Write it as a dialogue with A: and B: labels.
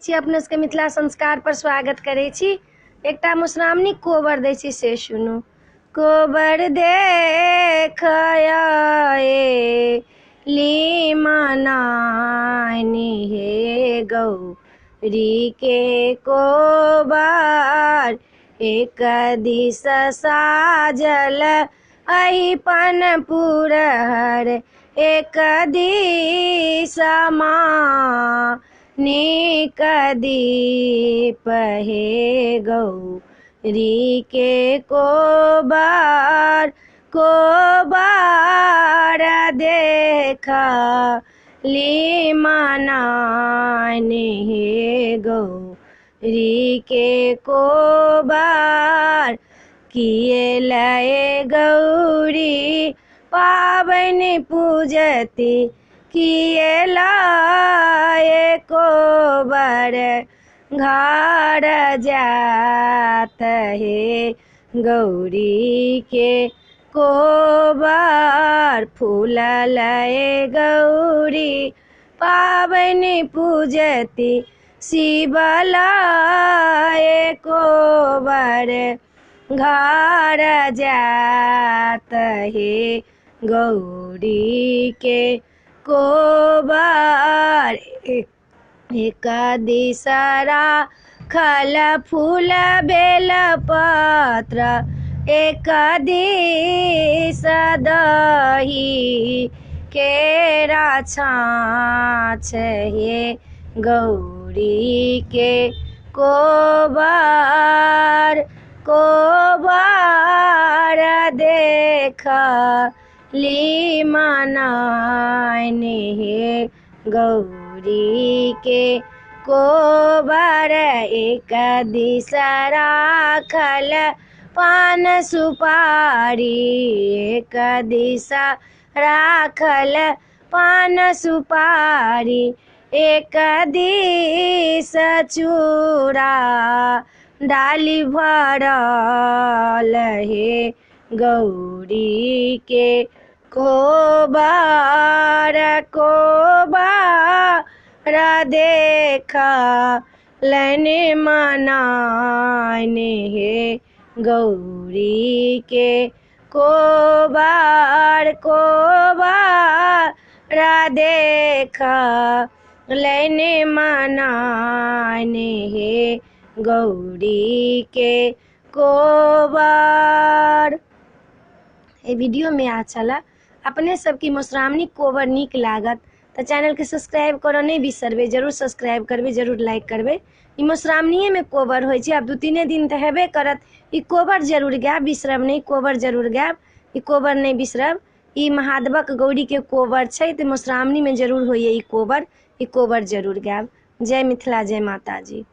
A: छी अपने सबके मिथिला संस्कार पर स्वागत करै छी। एकटा मधुश्रावणी कोबर दै छी से सुनू। कोबर देखय लीमनानी हे गौरी के कोबर, एक दिस साजल अहिपन पुरहर, एक दिस मानिक दीप हे गौरी के कोबर। कोबर देखा लीमनानी हे गौरी के कोबर, किए लए गौरी पाबनि पूजती, किए लाए कोबर घर जात हे गौरी के कोबर। फूल लए गौरी पाबनि पूजती, शिव लाए कोबर घर जात हे गौरी के कोबर। एक दिस राखल फूल बेल पत्र, एक दिस दही केरा छाछ हे गौरी के कोबर। कोबर देखा लीमनानी हे गौरी के कोबर, एक दिस राखल पान सुपारी, एक दिस राखल पान सुपारी, एक दिस चूड़ा डाली भरल हे गौरी के कोबर। कोबर देखा लीमनानी हे गौरी के कोबर। कोबर देखा लीमनानी हे गौरी के कोबर। ये वीडियो में अच्छा ला अपने सबकी मधुश्रावणी कोबर नीक लागत तो चैनल के सब्सक्राइब करो नहीं बिसरबे, जरूर सब्सक्राइब करबे, जरूर लाइक करबे। ई मधुश्रावणीए में कोबर होइ छै, आब 2-3 दिन तो हेबे करत। ई कोबर जरूर गायब, बिसरब नहीं, कोबर जरूर गायब, ई कोबर नहीं बिसरब। ई महादेवक गौरी के कोबर छै तो मधुश्रावणी में जरूर होइए ई कोबर जरूर गायब। जय मिथिला, जय माता जी।